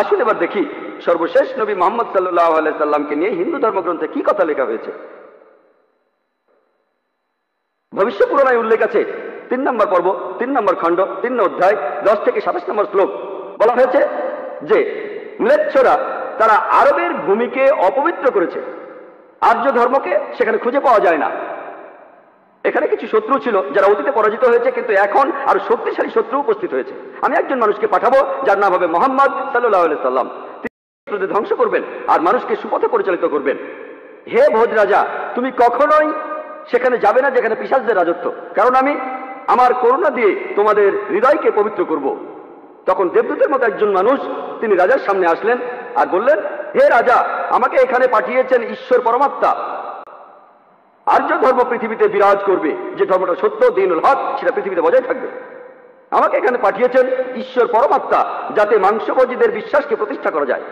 আসুন এবার দেখি সর্বশেষ নবী মুহাম্মদ সাল্লাল্লাহু আলাইহি সাল্লামকে নিয়ে হিন্দু ধর্মগ্রন্থে কি কথা লেখা হয়েছে। ভবিষ্য পুরাণায় উল্লেখ আছে 3 নম্বর পর্ব 3 নম্বর খণ্ড 3 অধ্যায় 10 থেকে 27 নম্বর শ্লোক। বলা হয়েছে যে ম্লেচ্ছরা তারা আরবের ভূমিকে অপবিত্র করেছে, আর্য ধর্মকে সেখানে খুঁজে পাওয়া যায় না। এখানে কিছু শত্রু ছিল যারা অতীতে পরাজিত হয়েছে, কিন্তু এখন আরো শক্তিশালী শত্রু উপস্থিত হয়েছে। আমি একজন মানুষকে পাঠাবো যার নাম হবে মুহাম্মদ সাল্লাল্লাহু আলাইহি সাল্লাম। তিনি শত্রুদের ধ্বংস করবেন আর মানুষকে সুপথে পরিচালিত করবেন। হে ভোজ রাজা, তুমি কখনোই সেখানে যাবে না যেখানে পিশাচদের রাজত্ব, কারণ আমি আমার করুণা দিয়ে তোমাদের হৃদয়কে পবিত্র করব। তখন দেবদূতের মতো একজন মানুষ তিনি রাজার সামনে আসলেন আর বললেন, হে রাজা, আমাকে এখানে পাঠিয়েছেন ঈশ্বর পরমাত্মা। আর্য ধর্ম পৃথিবীতে বিরাজ করবে, যে ধর্মটা সত্য দ্বীনুল হক সেটা পৃথিবীতে বজায় থাকবে। আমাকে এখানে পাঠিয়েছেন ঈশ্বর পরমাত্মা, যাতে মাংসভোজীদের বিশ্বাসকে প্রতিষ্ঠা করা যায়।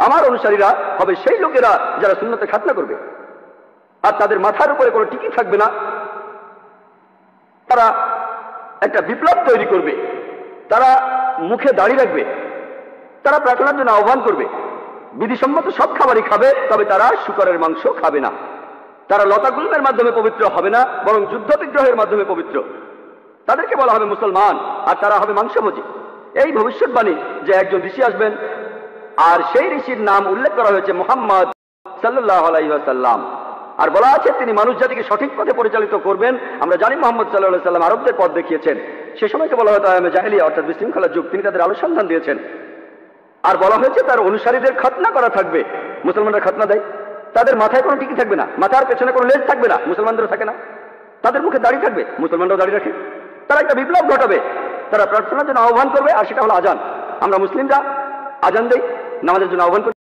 আমার অনুসারীরা হবে সেই লোকেরা যারা সুন্নতে খাতনা করবে, আর তাদের মাথার উপরে কোনো টিকি থাকবে না। তারা একটা বিপ্লব তৈরি করবে, তারা মুখে দাড়ি রাখবে, তারা প্রার্থনার জন্য আহ্বান করবে, বিধিসম্মত সব খাবারই খাবে, তবে তারা শূকরের মাংস খাবে না। তারা লতাগুল্মের মাধ্যমে পবিত্র হবে না, বরং যুদ্ধ বিগ্রহের মাধ্যমে পবিত্র। তাদেরকে বলা হবে মুসলমান, আর তারা হবে মাংসভোজী। এই ভবিষ্যৎবাণী যে একজন ঋষি আসবেন, আর সেই ঋষির নাম উল্লেখ করা হয়েছে মুহাম্মদ সাল্লাল্লাহু আলাইহি ওয়াসাল্লাম। আর বলা আছে তিনি মানুষ জাতিকে সঠিক পথে পরিচালিত করবেন। আমরা জানি মুহাম্মদ সাল্লাল্লাহু আলাইহি ওয়াসাল্লাম আরবদের পথ দেখিয়েছেন। সে সময়কে বলা হয়তো আয়ামে জাহেলিয়া, অর্থাৎ বিশৃঙ্খলার যুগ। তিনি তাদের আলো সন্ধান দিয়েছেন। আর বলা হয়েছে তার অনুসারীদের খাতনা করা থাকবে। মুসলমানরা খাতনা দেয়, তাদের মাথায় কোনো টিকি থাকবে না, মাথার পেছনে কোনো লেজ থাকবে না, মুসলমানদেরও থাকে না। তাদের মুখে দাড়ি থাকবে, মুসলমানরাও দাড়ি রাখে। তারা একটা বিপ্লব ঘটাবে, তারা প্রার্থনার জন্য আহ্বান করবে, আর সেটা হলো আজান। আমরা মুসলিমরা আজান দেই, নামাজের জন্য আহ্বান করি।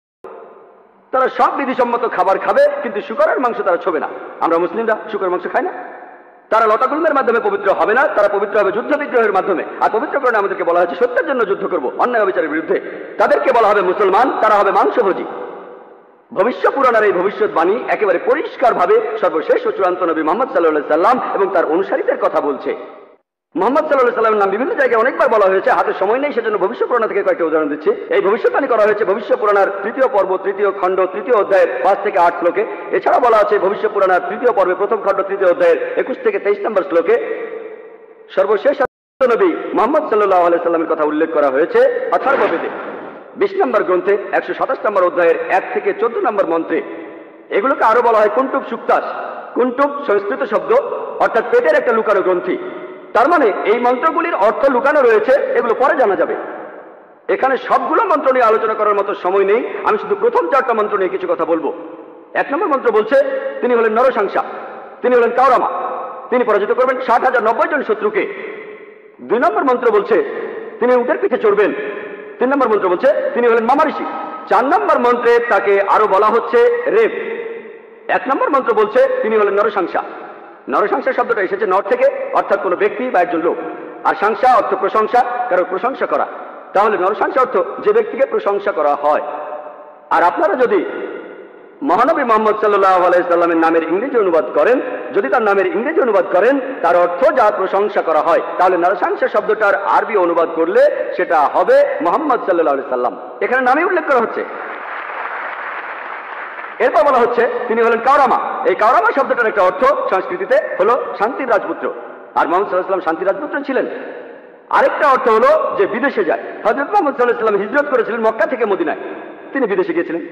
তারা সব বিধিসম্মত খাবার খাবে, কিন্তু শূকরের মাংস তারা ছোবে না। আমরা মুসলিমরা শূকরের মাংস খাই না। তারা লতাগুল্মের মাধ্যমে পবিত্র হবে না, তারা পবিত্র হবে যুদ্ধ বিগ্রহের মাধ্যমে। আর পবিত্রকরণে আমাদেরকে বলা হয়েছে সত্যের জন্য যুদ্ধ করব, অন্যায় অবিচারের বিরুদ্ধে। তাদেরকে বলা হবে মুসলমান, তারা হবে মাংসভোজী। ভবিষ্য পুরাণের এই ভবিষ্যৎবাণী একেবারে পরিষ্কারভাবে সর্বশেষ ও চূড়ান্ত নবী মুহাম্মদ সাল্লাল্লাহু আলাইহি সাল্লাম এবং তার অনুসারীদের কথা বলছে। মুহাম্মদ সাল্লাল্লাহু আলাইহি সাল্লামের নাম বিভিন্ন জায়গায় অনেকবার বলা হয়েছে, হাতে সময় নেই, সেজন্য ভবিষ্য পুরাণ থেকে কয়েকটা উদাহরণ দিচ্ছি। এই ভবিষ্যৎবাণী করা হয়েছে ভবিষ্য পুরাণের 3য় পর্ব 3য় খণ্ড 3য় অধ্যায়ের 5 থেকে 8 শ্লোকে। এছাড়া বলা আছে ভবিষ্য পুরাণের 3য় পর্বে 1ম খণ্ড 3য় অধ্যায়ের 21 থেকে 23 নম্বর শ্লোকে। সর্বশেষ নবী মুহাম্মদ সাল্লাল্লাহু আলাইহি সাল্লামের কথা উল্লেখ করা হয়েছে অথর্ববেদে 20 নম্বর গ্রন্থে 127 নম্বর অধ্যায়ের 1 থেকে 14 নম্বর মন্ত্রে। এগুলোকে আরো বলা হয় কুন্টুব সুক্তাস। কুন্টুব সংস্কৃত শব্দ, অর্থাৎ পেটের একটা লুকানো গ্রন্থি। তার মানে এই মন্ত্রগুলির অর্থ লুকানো রয়েছে, এগুলো পরে জানা যাবে। এখানে সবগুলো মন্ত্র নিয়ে আলোচনা করার মতো সময় নেই, আমি শুধু প্রথম 4টা মন্ত্র নিয়ে কিছু কথা বলবো। 1 নম্বর মন্ত্র বলছে তিনি হলেন নরসাংসা, তিনি হলেন কাওরামা, তিনি পরাজিত করবেন 60,090 জন শত্রুকে। 2 নম্বর মন্ত্র বলছে তিনি উটের পিঠে চড়বেন। 3 নম্বর মন্ত্র বলছে তিনি হলেন মামা ঋষি। 4 নম্বর মন্ত্রে তাকে আরো বলা হচ্ছে রেব। 1 নম্বর মন্ত্র বলছে তিনি হলেন নরসাংসা। নরসাংসা শব্দটা এসেছে নর থেকে, অর্থাৎ কোনো ব্যক্তি বা একজন লোক। আর সাংসা অর্থ প্রশংসা, কারো প্রশংসা করা। তাহলে নরসাংসা অর্থ যে ব্যক্তিকে প্রশংসা করা হয়। আর আপনারা যদি মহানবী মুহাম্মদ সাল্লাল্লাহু আলাইহি সাল্লামের নামের ইংরেজি অনুবাদ করেন, যদি তার নামের ইংরেজি অনুবাদ করেন তার অর্থ যা প্রশংসা করা হয়, তাহলে নরসাংসা শব্দটার আরবি অনুবাদ করলে সেটা হবে মুহাম্মদ সাল্লাল্লাহু আলাইহি সাল্লাম। এখানে নামে উল্লেখ করা হচ্ছে। এরপর বলা হচ্ছে তিনি হলেন কাওরামা। এই কাওরামা শব্দটার একটা অর্থ সংস্কৃতিতে হলো শান্তির রাজপুত্র। আর মুহাম্মদ সাল্লাল্লাহু আলাইহি সাল্লাম শান্তির রাজপুত্র ছিলেন। আরেকটা অর্থ হলো যে বিদেশে যায়। হযরত মুহাম্মদ সাল্লাল্লাহু আলাইহি সাল্লাম হিজরত করেছিলেন মক্কা থেকে মদিনায়, তিনি বিদেশে গিয়েছিলেন।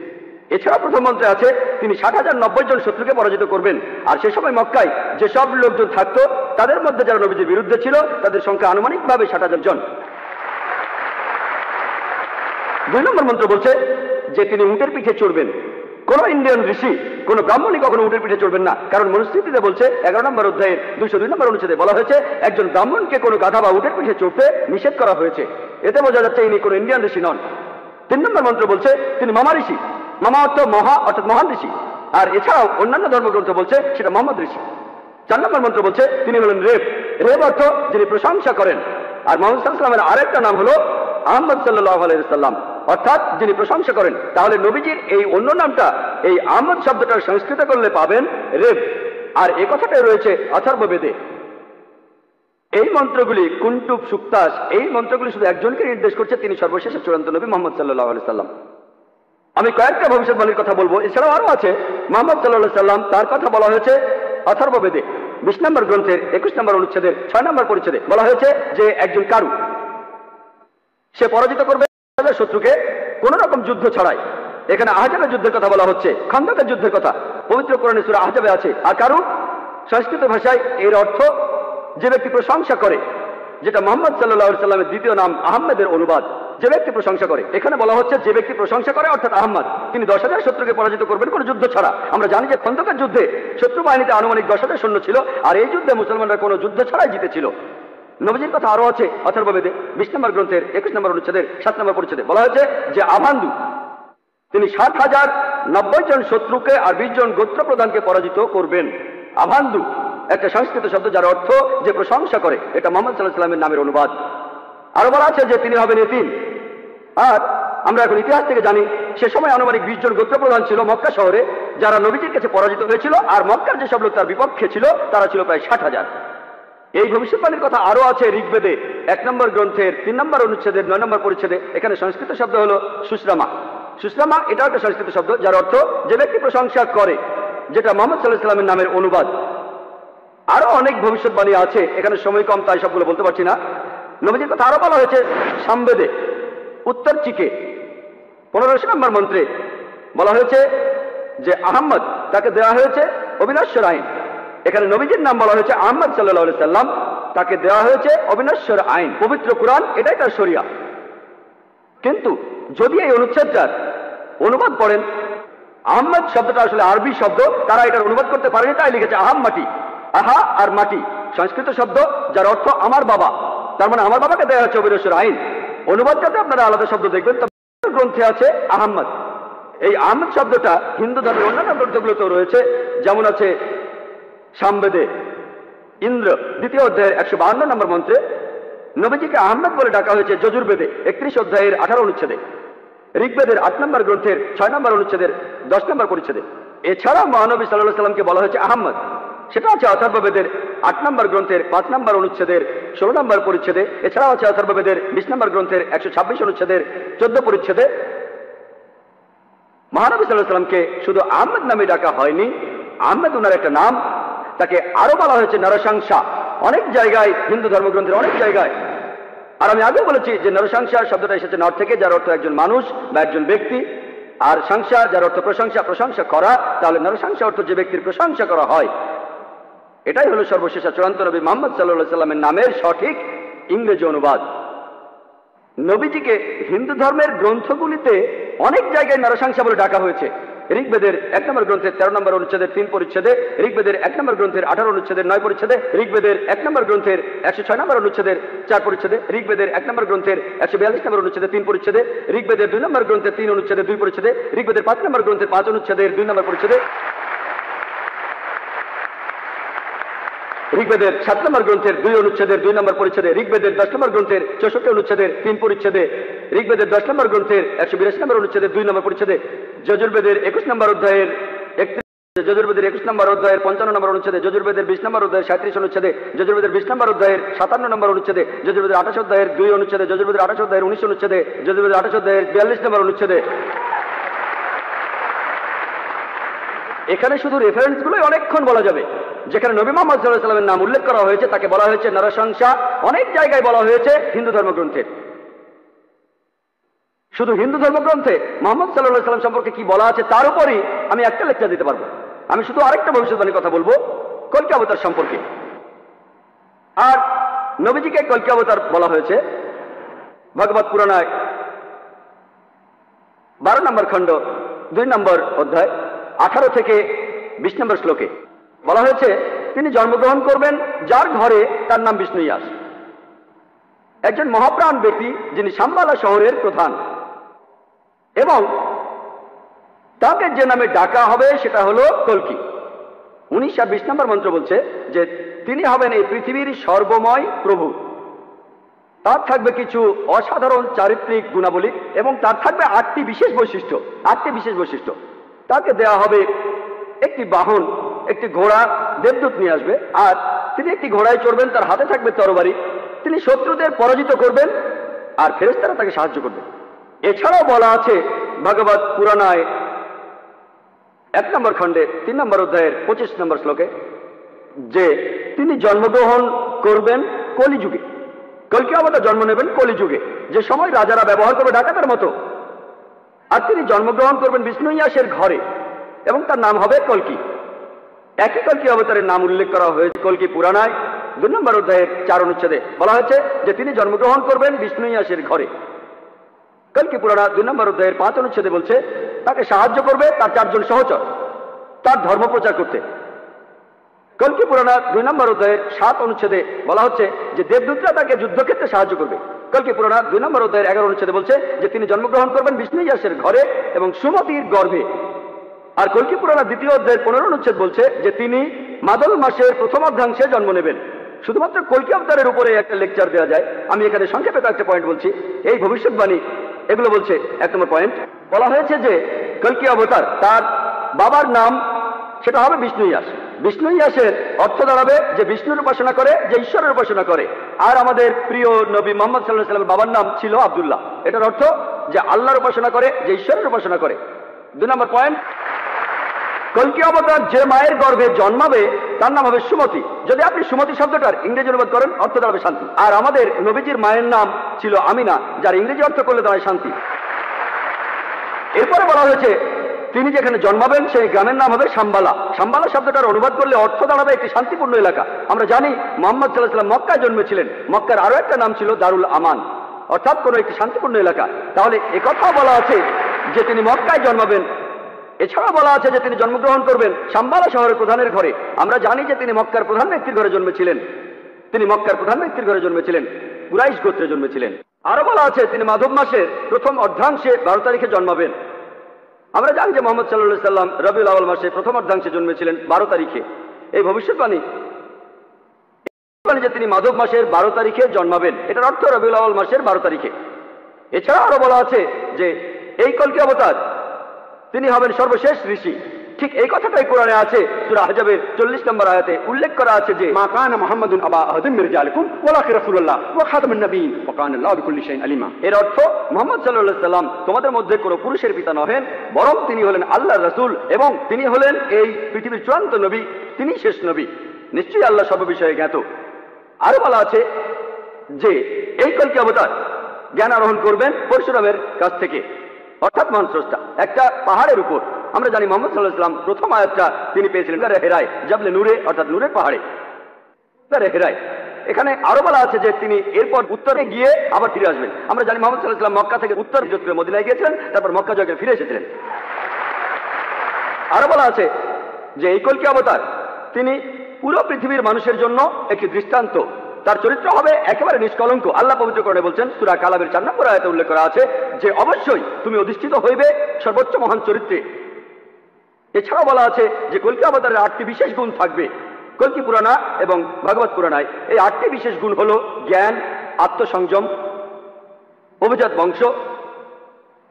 এছাড়া প্রথম মন্ত্রে আছে তিনি 60,090 জন শত্রুকে পরাজিত করবেন। আর সে সময় মক্কায় যেসব লোকজন থাকতো তাদের মধ্যে যারা নবীজির বিরুদ্ধে ছিল তাদের সংখ্যা আনুমানিকভাবে 60,000 জন। 2 নম্বর মন্ত্র বলছে যে তিনি উটের পিঠে চড়বেন। কোন ইন্ডিয়ান ঋষি, কোন ব্রাহ্মণই কখনো উটের পিঠে চড়বেন না, কারণ মনুস্মৃতিতে বলছে 11 নম্বর অধ্যায়ের 202 নম্বর অনুচ্ছেদে বলা হয়েছে একজন ব্রাহ্মণকে কোনো গাধা বা উটের পিঠে চড়তে নিষেধ করা হয়েছে। এতে বোঝা যাচ্ছে ইনি কোনো ইন্ডিয়ান ঋষি নন। 3 নম্বর মন্ত্র বলছে তিনি মামা ঋষি। মামা অর্থ মহা, অর্থাৎ মহান ঋষি। আর এছাড়াও অন্যান্য ধর্মগ্রন্থ বলছে সেটা মোহাম্মদ ঋষি। 4 নম্বর মন্ত্র বলছে তিনি হলেন রেব। রেব অর্থ যিনি প্রশংসা করেন। আর মুহাম্মদ সাল্লাল্লাহু আলাইহি সাল্লামের আরেকটা নাম হলো আহমদ সাল্লাল্লাহু আলাইহি সাল্লাম, অর্থাৎ যিনি প্রশংসা করেন। তাহলে নবীজির এই অন্য নামটা এই আহমদ শব্দটার সংস্কৃত করলে পাবেন রেব। আর এই কথাটাই রয়েছে অথর্ববেদে। এই মন্ত্রগুলি কুন্টুব সুক্তাস, এই মন্ত্রগুলি শুধু একজনকে নির্দেশ করছে, তিনি সর্বশেষ চূড়ান্ত নবী মোহাম্মদ সাল্লাল্লাহু আলাইহি সাল্লাম। আমি কয়েকটা ভবিষ্যৎবাণীর কথা বলবো, এছাড়াও আরো আছে। মোহাম্মদ সাল্লাল্লাহু আলাইহি সাল্লাম, তার কথা বলা হয়েছে অথর্ববেদে 20 নম্বর গ্রন্থের 21 নম্বর অনুচ্ছেদের 6 নম্বর পরিচ্ছেদে। বলা হয়েছে যে একজন কারু, সে পরাজিত করবে শত্রুকে কোন রকম যুদ্ধ ছাড়াই। এখানে আহজাবের যুদ্ধের কথা বলা হচ্ছে, খন্দকের যুদ্ধের কথা পবিত্র কোরআনে সূরা আহজাবে আছে। আর কারু সংস্কৃত ভাষায় এর অর্থ যে ব্যক্তি প্রশংসা করে, যেটা মোহাম্মদ সাল্লাল্লাহু আলাইহি সাল্লামের দ্বিতীয় নাম আহমেদের অনুবাদ, যে ব্যক্তি প্রশংসা করে। এখানে বলা হচ্ছে যে ব্যক্তি প্রশংসা করে অর্থাৎ আহমদ, তিনি 10,000 শত্রুকে পরাজিত করবেন কোনো যুদ্ধ ছাড়া। আমরা জানি যে খন্দকের যুদ্ধে শত্রু বাহিনীতে আনুমানিক 10,000 সৈন্য ছিল, আর এই যুদ্ধে মুসলমানরা কোনো যুদ্ধ ছাড়াই জিতেছিল। নবীজির কথা আরো আছে অথর্ববেদে 20 নম্বর গ্রন্থের 21 নম্বর অনুচ্ছেদের 7 নম্বর পরিচ্ছেদে। বলা হয়েছে যে আভান্দু, তিনি 7,090 জন শত্রুকে আর 20 জন গোত্র প্রধানকে পরাজিত করবেন। আভান্দু একটা সংস্কৃত শব্দ, যার অর্থ যে প্রশংসা করে। এটা মুহাম্মদ সাল্লাল্লাহু আলাইহি সাল্লামের নামের অনুবাদ। আরো বলা আছে যে তিনি হবেন এতিম। আর আমরা এখন ইতিহাস থেকে জানি সে সময় আনুমানিক 20 জন গোত্র প্রধান ছিল মক্কা শহরে, যারা নবীজির কাছে পরাজিত হয়েছিল। আর মক্কার যেসব লোক তার বিপক্ষে ছিল তারা ছিল প্রায় 60,000। এই ভবিষ্যৎবাণীর কথা আরো আছে ঋগ্বেদে 1 নম্বর গ্রন্থের 3 নম্বর অনুচ্ছেদের 9 নম্বর পরিচ্ছেদে। এখানে সংস্কৃত শব্দ হলো সুশ্রামা। সুশ্রামা এটাও একটা সংস্কৃত শব্দ, যার অর্থ যে ব্যক্তি প্রশংসা করে, যেটা মুহাম্মদ সাল্লাল্লাহু আলাইহি সাল্লামের নামের অনুবাদ। আরো অনেক ভবিষ্যৎবাণী আছে, এখানে সময় কম তাই সবগুলো বলতে পারছি না। নবীজির কথা আরো বলা হয়েছে সামবেদে উত্তর চিকে 15 নম্বর মন্ত্রে। বলা হয়েছে যে আহম্মদ, তাকে দেওয়া হয়েছে অবিনশ্বর আইন। এখানে নবীজির নাম বলা হয়েছে আহমদ সাল্লাল্লাহু আলাইহি সাল্লাম, তাকে দেওয়া হয়েছে অবিনশ্বর আইন। পবিত্র কুরআন এটাই তার শরিয়া। কিন্তু যদি এই অনুচ্ছেদটার অনুবাদ পড়েন, আহমদ শব্দটা আসলে আরবি শব্দ, তারা এটার অনুবাদ করতে পারেনি, তাই লিখেছে আহাম মাটি। আহা আর মাটি সংস্কৃত শব্দ, যার অর্থ আমার বাবা। তার মানে আমার বাবাকে দেওয়া হচ্ছে অবিনশ্বর আইন। অনুবাদটাতে আপনারা আলাদা শব্দ দেখবেন, তবে গ্রন্থে আছে আহমদ। এই আহমদ শব্দটা হিন্দু ধর্মের অন্যান্য গ্রন্থগুলোতেও রয়েছে, যেমন আছে সামবেদে ইন্দ্র 2য় অধ্যায়ের 152 নম্বর মন্ত্রে নবীজিকে আহমদ বলে ডাকা হয়েছে। যজুর্বেদে 31 অধ্যায়ের 18 অনুচ্ছেদে, ঋগ্বেদের 8 নম্বর গ্রন্থের 6 নম্বর অনুচ্ছেদের 10 নম্বর পরিচ্ছেদে। এছাড়া মহানবী সাল্লাল্লাহু আলাইহি সাল্লামকে বলা হয়েছে আহমদ, সেটা আছে অথর্ববেদের 8 নম্বর গ্রন্থের 5 নম্বর অনুচ্ছেদের 16 নম্বর পরিচ্ছেদে। এছাড়াও আছে অথর্ববেদের 20 নম্বর গ্রন্থের 126 অনুচ্ছেদের 14 পরিচ্ছেদে। মহানবী সাল্লাল্লাহু আলাইহি সাল্লামকে শুধু আহমদ নামে ডাকা হয়নি, আহমদ ওনার একটা নাম। তাকে আরো বলা হয়েছে নরসংসা অনেক জায়গায়, হিন্দু ধর্মগ্রন্থের অনেক জায়গায়। আর আমি আগেও বলেছি যে নরসংসা শব্দটা এসেছে নর থেকে, যার অর্থ একজন মানুষ বা একজন ব্যক্তি। আর সংসা যার অর্থ প্রশংসা, প্রশংসা করা। তাহলে নরসংসা অর্থ যে ব্যক্তির প্রশংসা করা হয়। এটাই হলো সর্বশেষ চূড়ান্ত নবী মুহাম্মদ সাল্লাল্লাহু আলাইহি সাল্লামের নামের সঠিক ইংরেজি অনুবাদ। নবীজিকে হিন্দু ধর্মের গ্রন্থগুলিতে অনেক জায়গায় নরসংসা বলে ডাকা হয়েছে। ঋগ্বেদের 1 নম্বর গ্রন্থের 13 নম্বর অনুচ্ছেদের 3 পরিচ্ছেদে, ঋগ্বেদের 1 নম্বর গ্রন্থের 18 অনুচ্ছেদের 9 পরিচ্ছেদে, ঋগ্বেদের 1 নম্বর গ্রন্থের 106 নম্বর অনুচ্ছেদের 4 পরিচ্ছেদে, ঋগ্বেদের 1 নম্বর গ্রন্থের 142 নম্বর অনুচ্ছেদের 3 পরিচ্ছেদে, ঋগ্বেদের 2 নম্বর গ্রন্থের 3 অনুচ্ছেদের 2 পরিচ্ছেদে, ঋগ্বেদের 5 নম্বর গ্রন্থের 5 অনুচ্ছেদের 2 নম্বর পরিচ্ছেদে, ঋগ্বেদের 7 নম্বর গ্রন্থের 2 অনুচ্ছেদের 2 নম্বর পরিচ্ছেদে, ঋগ্বেদের 10 নম্বর গ্রন্থের 64 অনুচ্ছেদের 3 পরিচ্ছেদে, ঋগ্বেদের 10 নম্বর গ্রন্থের 182 নম্বর অনুচ্ছেদের 2 নম্বর পরিচ্ছেদে, যজুর্বেদের 21 নম্বর অধ্যায়ের 31, যজুর্বেদের 21 নম্বর অধ্যায়ের 55 নম্বর অনুচ্ছেদে, যজুর্বেদের 20 নম্বর অধ্যায়ের 37 অনুচ্ছেদে, যজুর্বেদের 20 নম্বর অধ্যায়ের 57 নম্বর অনুচ্ছেদে, যজুর্বেদের 28 অধ্যায়ের 2 অনুচ্ছেদে, যজুর্বেদের 28 অধ্যায়ের 19 অনুচ্ছেদে, যজুর্বেদের 28 অধ্যায়ের 42 নম্বর অনুচ্ছেদে। এখানে শুধু রেফারেন্স গুলোই অনেকক্ষণ বলা যাবে। যেখানে নবী মুহাম্মদ সাল্লাল্লাহু আলাইহি সাল্লামের নাম উল্লেখ করা হয়েছে তাকে বলা হয়েছে নরসংসা, অনেক জায়গায় বলা হয়েছে হিন্দু ধর্মগ্রন্থে। শুধু হিন্দু ধর্মগ্রন্থে মুহাম্মদ সাল্লাল্লাহু আলাইহি সাল্লাম সম্পর্কে কি বলা আছে তার উপরই আমি একটা লেকচার দিতে পারবো। আমি শুধু আরেকটা ভবিষ্যৎবাণীর কথা বলবো, কল্কি অবতার সম্পর্কে। আর নবীজিকে কল্কি অবতার বলা হয়েছে ভগবত পুরাণায় 12 নম্বর খণ্ড 2 নম্বর অধ্যায় 18 থেকে 20 নম্বর শ্লোকে বলা হয়েছে তিনি জন্মগ্রহণ করবেন যার ঘরে তার নাম বিষ্ণু ইয়াস, একজন মহাপ্রাণ ব্যক্তি যিনি শাম্বালা শহরের প্রধান, এবং তাকে যে নামে ডাকা হবে সেটা হলো কল্কি। 19 আর 20 নম্বর মন্ত্র বলছে যে তিনি হবেন এই পৃথিবীর সর্বময় প্রভু। তার থাকবে কিছু অসাধারণ চারিত্রিক গুণাবলী এবং তার থাকবে 8টি বিশেষ বৈশিষ্ট্য। 8টি বিশেষ বৈশিষ্ট্য তাকে দেওয়া হবে। একটি বাহন, একটি ঘোড়া দেবদূত নিয়ে আসবে, আর তিনি একটি ঘোড়ায় চড়বেন, তার হাতে থাকবে তরবারি, তিনি শত্রুদের পরাজিত করবেন আর ফেরেশতারা তাকে সাহায্য করবে। এছাড়াও বলা আছে ভাগবত পুরাণায় 1 নম্বর খণ্ডে 3 নম্বর অধ্যায়ের 25 নম্বর শ্লোকে যে তিনি জন্মগ্রহণ করবেন কলিযুগে। কল্কি অবতার জন্ম নেবেন কলিযুগে, যে সময় রাজারা ব্যবহার করবে ডাকাতের মতো। আর তিনি জন্মগ্রহণ করবেন বিষ্ণু ইয়াসের ঘরে এবং তার নাম হবে কল্কি। একই কল্কি অবতারের নাম উল্লেখ করা হয়েছে কল্কি পুরাণায় 2 নম্বর অধ্যায়ের 4 অনুচ্ছেদে বলা হয়েছে যে তিনি জন্মগ্রহণ করবেন বিষ্ণু ইয়াসের ঘরে। কল্কি পুরাণা 2 নম্বর অধ্যায়ের 5 অনুচ্ছেদে বলছে তাকে সাহায্য করবে তার 4 জন সহচর তার ধর্ম প্রচার করতে। কল্কি পুরাণা 2 নম্বর অধ্যায়ের 7 অনুচ্ছেদে বলা হচ্ছে যে দেবদূতরা তাকে যুদ্ধক্ষেত্রে সাহায্য করবে। কল্কি পুরাণা 2 নম্বর অধ্যায়ের 11 অনুচ্ছেদে বলছে যে তিনি জন্মগ্রহণ করবেন বিষ্ণু ইয়াসের ঘরে এবং সুমতির গর্ভে। আর কল্কি পুরাণা 2য় অধ্যায়ের 15 অনুচ্ছেদ বলছে যে তিনি মাদল মাসের প্রথম অর্ধাংশে জন্ম নেবেন। শুধুমাত্র কল্কি অবতারের উপরে একটা লেকচার দেওয়া যায়, আমি এখানে সংক্ষেপে কয়েকটা পয়েন্ট বলছি। এই ভবিষ্যৎবাণী এগুলো বলছে। 1 নম্বর পয়েন্ট বলা হয়েছে যে কল্কি অবতার তার বাবার নাম সেটা হবে বিষ্ণু ইয়াস। বিষ্ণু ইয়াসের অর্থ দাঁড়াবে যে বিষ্ণুর উপাসনা করে, যে ঈশ্বরের উপাসনা করে। আর আমাদের প্রিয় নবী মুহাম্মদ সাল্লাল্লাহু আলাইহি ওয়াসাল্লামের বাবার নাম ছিল আব্দুল্লাহ। এটার অর্থ যে আল্লাহর উপাসনা করে, যে ঈশ্বরের উপাসনা করে। 2 নম্বর পয়েন্ট কল্কি অবতার যে মায়ের গর্ভে জন্মাবে তার নাম হবে সুমতি। যদি আপনি সুমতি শব্দটার ইংরেজি অনুবাদ করেন অর্থ দাঁড়াবে শান্তি। আর আমাদের নবীজির মায়ের নাম ছিল আমিনা, যার ইংরেজি অর্থ করলে দাঁড়ায় শান্তি। এরপরে বলা হয়েছে তিনি যেখানে জন্মাবেন সেই গ্রামের নাম হবে শাম্বালা। শাম্বালা শব্দটার অনুবাদ করলে অর্থ দাঁড়াবে একটি শান্তিপূর্ণ এলাকা। আমরা জানি মুহাম্মদ সাল্লাল্লাহু আলাইহি ওয়াসাল্লাম মক্কায় জন্মেছিলেন, মক্কার আরো একটা নাম ছিল দারুল আমান, অর্থাৎ কোনো একটি শান্তিপূর্ণ এলাকা। তাহলে একথাও বলা আছে যে তিনি মক্কায় জন্মাবেন। এছাড়া বলা আছে যে তিনি জন্মগ্রহণ করবেন শাম্বালা শহরের প্রধানের ঘরে। আমরা জানি যে তিনি মক্কার প্রধান ব্যক্তির ঘরে জন্মেছিলেন, তিনি মক্কার প্রধান ব্যক্তির ঘরে জন্মেছিলেন, কুরাইশ গোত্রে জন্মেছিলেন। আরো বলা আছে তিনি মাধব মাসের প্রথম অর্ধাংশে 12 তারিখে জন্মাবেন। আমরা জানি যে মুহাম্মদ সাল্লাল্লাহু আলাইহি ওয়াসাল্লাম রবিউল আউয়াল মাসে প্রথম অর্ধাংশে জন্মেছিলেন 12 তারিখে। এই ভবিষ্যৎবাণী যে তিনি মাধব মাসের 12 তারিখে জন্মাবেন, এটার অর্থ রবিউল আউয়াল মাসের 12 তারিখে। এছাড়া আরো বলা আছে যে এই কল্কি অবতার তিনি হবেন সর্বশেষ ঋষি। ঠিক এই কথাটাই কোরআনে আছে। সূরা আহজাবের 40 নম্বর আয়াতে উল্লেখ করা আছে যে মা কানা মুহাম্মাদুন আবা আহাদিন মির রিজালিকুম ওয়ালাকিন রাসূলুল্লাহ ওয়া খাতামুন নবিয়্যিন ওয়া কানা আল্লাহু বিকুল্লি শাইইন আলিমা। এর অর্থ মুহাম্মদ সাল্লাল্লাহু আলাইহি সাল্লাম তোমাদের মধ্যে কোনো পুরুষের পিতা নহেন, বরং তিনি হলেন আল্লাহর রাসূল এবং তিনি হলেন এই পৃথিবীর চূড়ান্ত নবী, তিনি শেষ নবী। নিশ্চয়ই আল্লাহ সব বিষয়ে জ্ঞাত। আরো বলা আছে যে এই কল্কি অবতার জ্ঞান আরোহণ করবেন পরশুরামের কাছ থেকে, অর্থাৎ মহান স্রষ্টা একটা পাহাড়ের উপর। আমরা জানি মুহাম্মদ সাল্লাল্লাহু আলাইহি ওয়াসাল্লাম প্রথম আয়াতটা তিনি পেয়েছিলেন গারে হেরায়, জাবলে নূরে, অর্থাৎ নূরের পাহাড়ে, গারে হেরায়। এখানে আরো বলা আছে যে তিনি এরপর উত্তরে গিয়ে আবার ফিরে আসবেন। আমরা জানি মুহাম্মদ সাল্লাল্লাহু আলাইহি ওয়াসাল্লাম মক্কা থেকে উত্তর হিজরত করে মদিনায় গিয়েছিলেন, তারপর মক্কা জয় করে ফিরে এসেছিলেন। আরো বলা আছে যে এই কল্কি অবতার তিনি পুরো পৃথিবীর মানুষের জন্য একটি দৃষ্টান্ত। তার চরিত্র হবে একেবারে নিষ্কলঙ্ক। আল্লাহ পবিত্র কোরআনে বলছেন সূরা কালামের 4 নম্বর আয়াতে উল্লেখ করা আছে যে অবশ্যই তুমি অধিষ্ঠিত হইবে সর্বোচ্চ মহান চরিত্রে। এছাড়াও বলা আছে যে কল্কি অবতারের 8টি বিশেষ গুণ থাকবে। কল্কি পুরাণা এবং ভাগবত পুরাণায় এই 8টি বিশেষ গুণ হলো জ্ঞান, আত্মসংযম, অভিজাত বংশ,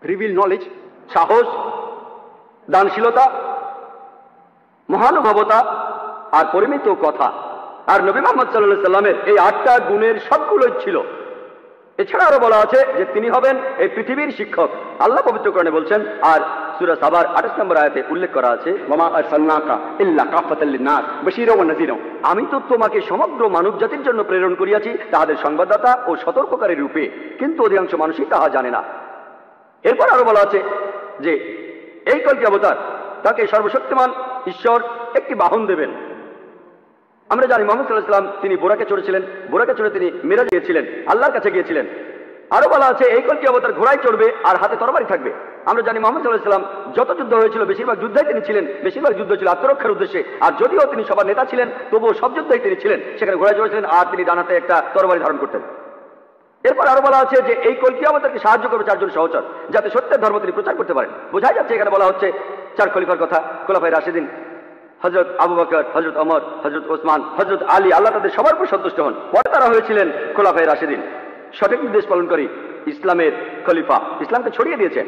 রিভিল নলেজ, সাহস, দানশীলতা, মহানুভবতা আর পরিমিত কথা। আর নবী মুহাম্মদ সাল্লাল্লাহু আলাইহি সাল্লামের এই 8টা গুণের সবগুলোই ছিল। এছাড়া আরো বলা আছে যে তিনি হবেন এই পৃথিবীর শিক্ষক। আল্লাহ পবিত্র কোরআনে বলছেন, আর সূরা সাবার 28 নম্বর আয়াতে উল্লেখ করা আছে ওয়ামা আরসালনাকা ইল্লা কাফাতাল লিন-নাস বাশীরাও ওয়া নাযীরা। আমি তো তোমাকে সমগ্র মানব জাতির জন্য প্রেরণ করিয়াছি তাহাদের সংবাদদাতা ও সতর্ককারী রূপে, কিন্তু অধিকাংশ মানুষই তাহা জানে না। এরপর আরো বলা আছে যে এই কল্কি অবতার তাকে সর্বশক্তিমান ঈশ্বর একটি বাহন দেবেন। আমরা জানি মুহাম্মদ সাল্লাল্লাহু আলাইহি ওয়াসাল্লাম তিনি বোরাকে চড়েছিলেন, বোরাকে চড়ে তিনি মিরাজ গিয়েছিলেন, আল্লাহর কাছে গিয়েছিলেন। আরো বলা আছে এই কল্কি অবতার ঘোড়ায় চড়বে আর হাতে তরবারি থাকবে। আমরা জানি মুহাম্মদ সাল্লাল্লাহু আলাইহি ওয়াসাল্লাম যত যুদ্ধ হয়েছিল বেশিরভাগ যুদ্ধই তিনি ছিলেন, বেশিরভাগ যুদ্ধ ছিল আত্মরক্ষার উদ্দেশ্যে। আর যদিও তিনি সবার নেতা ছিলেন তবুও সব যুদ্ধই তিনি ছিলেন, সেখানে ঘোড়ায় চড়েছিলেন আর তিনি ডান হাতে একটা তরবারি ধারণ করতেন। এরপর আরো বলা আছে যে এই কল্কি অবতারকে সাহায্য করবে 4 জন সহচর, যাতে সত্যের ধর্ম তিনি প্রচার করতে পারেন। বোঝাই যাচ্ছে এখানে বলা হচ্ছে 4 খলিফার কথা, খোলাফায়ে রাশিদিন, হযরত আবু বকর, হযরত ওমর, হযরত ওসমান, হযরত আলী, আল্লাহ তাদের সবার উপর সন্তুষ্ট হন। পরে তারা হয়েছিলেন খোলাফায়ে রাশিদিন, সঠিক নির্দেশ পালনকারী, ইসলামের খলিফা, ইসলামকে ছড়িয়ে দিয়েছেন।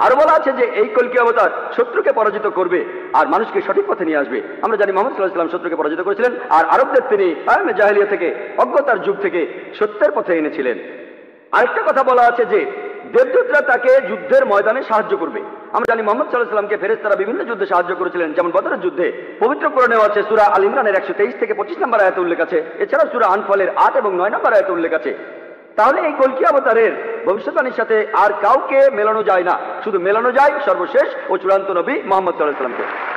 আরো বলা আছে যে এই কলকি অবতার শত্রুকে পরাজিত করবে আর মানুষকে সঠিক পথে নিয়ে আসবে। আমরা জানি মুহাম্মদ সাল্লাল্লাহু আলাইহি ওয়াসাল্লাম শত্রুকে পরাজিত করেছিলেন আর আরবদের তিনি আয়ামে জাহেলিয়া থেকে, অজ্ঞতার যুগ থেকে সত্যের পথে এনেছিলেন। আরেকটা কথা বলা আছে যে দেবদূতরা তাকে যুদ্ধের ময়দানে সাহায্য করবে। আমরা জানি মুহাম্মদ সাল্লাল্লাহু আলাইহি ওয়াসাল্লামকে ফেরেশতারা বিভিন্ন যুদ্ধে সাহায্য করেছিলেন, যেমন বদরের যুদ্ধে। পবিত্র কোরআনেও আছে সূরা আল ইমরানের 123 থেকে 25 নম্বর আয়াতে উল্লেখ আছে। এছাড়াও সূরা আনফালের 8 এবং 9 নম্বর আয়াতে উল্লেখ আছে। তাহলে এই কলকি অবতারের ভবিষ্যৎবাণীর সাথে আর কাউকে মেলানো যায় না, শুধু মেলানো যায় সর্বশেষ ও চূড়ান্ত নবী মুহাম্মদ সাল্লাল্লাহু আলাইহি ওয়াসাল্লামকে।